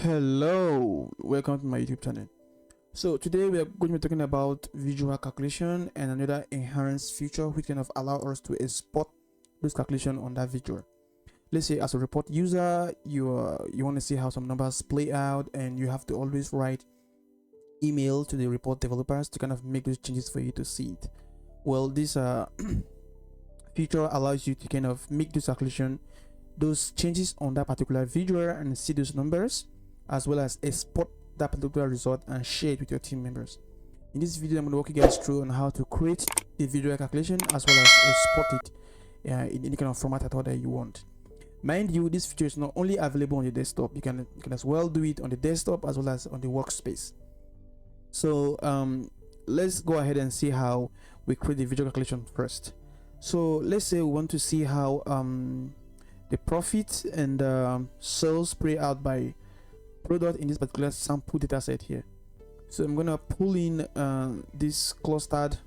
Hello, welcome to my YouTube channel. So today we are going to be talking about visual calculation and another enhanced feature which kind of allow us to export those calculation on that visual. Let's say as a report user, you want to see how some numbers play out, and you have to always write email to the report developers to kind of make those changes for you to see it. Well, this feature allows you to kind of make this calculation, those changes on that particular visual, and see those numbers, as well as export that particular result and share it with your team members. In this video, I'm going to walk you guys through on how to create the visual calculation as well as export it in any kind of format at all that you want. Mind you, this feature is not only available on your desktop, you can as well do it on the desktop as well as on the workspace. So let's go ahead and see how we create the visual calculation first. So let's say we want to see how the profit and sales play out by product in this particular sample data set here. So I'm gonna pull in this clustered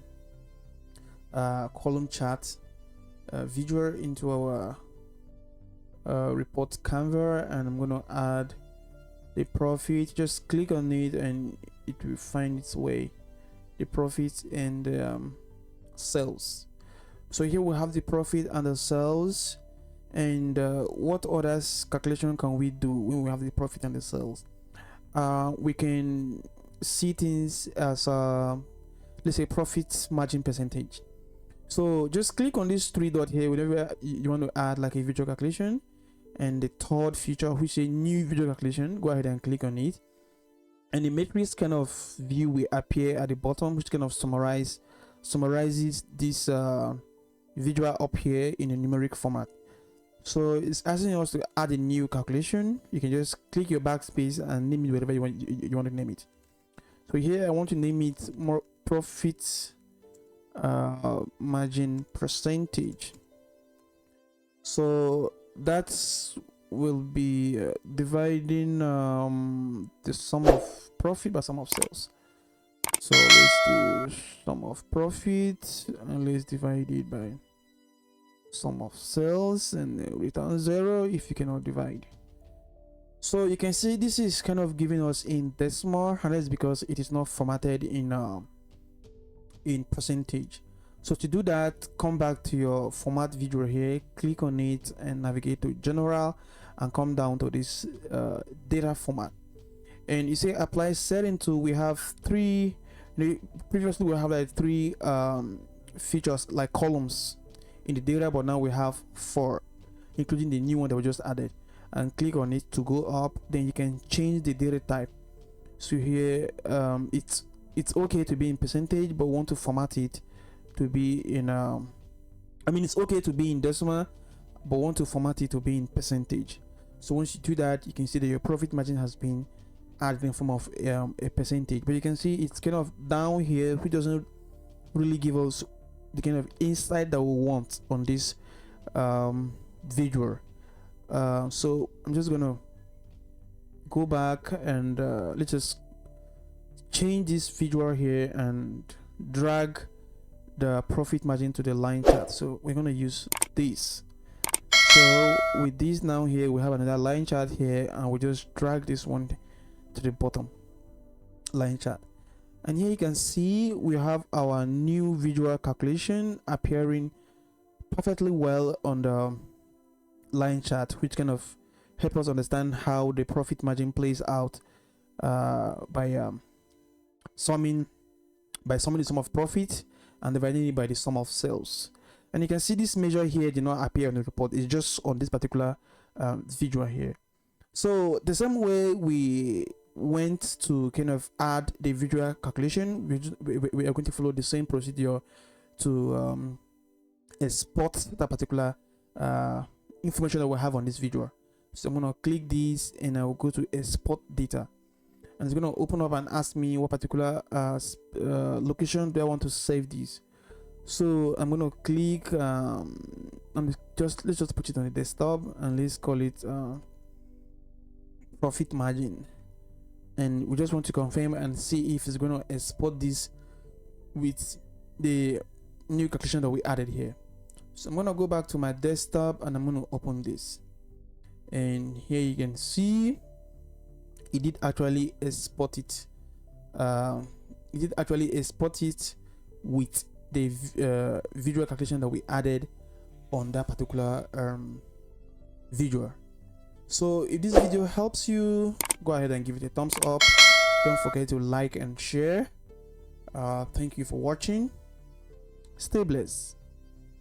column chart visual into our report Canva, and I'm gonna add the profit. Just click on it and it will find its way, the profit and sales. So here we have the profit and the sales. And what other calculation can we do when we have the profit and the sales? We can see things as let's say profit margin percentage. So just click on this three dot here whenever you want to add like a visual calculation, and the third feature, which is new visual calculation, go ahead and click on it, and the matrix kind of view will appear at the bottom, which kind of summarizes this visual up here in a numeric format. So it's asking us to add a new calculation. You can just click your backspace and name it whatever you want to name it. So here I want to name it more profit margin percentage. So that will be dividing the sum of profit by sum of sales. So let's do sum of profit and let's divide it by sum of sales, and return 0 if you cannot divide. So you can see this is kind of giving us in decimal, and that's because it is not formatted in percentage. So to do that, come back to your format visual here, click on it and navigate to general and come down to this data format, and you say apply setting to. We have three. Previously we have like three features like columns in the data, but now we have 4, including the new one that we just added. And click on it to go up, then you can change the data type. So here it's okay to be in percentage, but want to format it to be in it's okay to be in decimal, but want to format it to be in percentage. So once you do that, you can see that your profit margin has been added in form of a percentage, but you can see it's kind of down here, which doesn't really give us the kind of insight that we want on this visual. So I'm just gonna go back and let's just change this visual here and drag the profit margin to the line chart. So we're gonna use this. So with this now here we have another line chart here, and we just drag this one to the bottom line chart. And here you can see we have our new visual calculation appearing perfectly well on the line chart, which kind of help us understand how the profit margin plays out by summing the sum of profit and dividing it by the sum of sales. And you can see this measure here did not appear on the report, it's just on this particular visual here. So the same way we went to kind of add the visual calculation, we are going to follow the same procedure to export that particular information that we have on this visual. So I'm going to click this and I will go to export data, and it's going to open up and ask me what particular location do I want to save this. So I'm going to click and let's just put it on the desktop, and let's call it profit margin. And we just want to confirm and see if it's going to export this with the new calculation that we added here. So I'm going to go back to my desktop and I'm going to open this, and here you can see it did actually export it. It did actually export it with the visual calculation that we added on that particular visual. So if this video helps you, go ahead and give it a thumbs up. Don't forget to like and share. Thank you for watching. Stay blessed.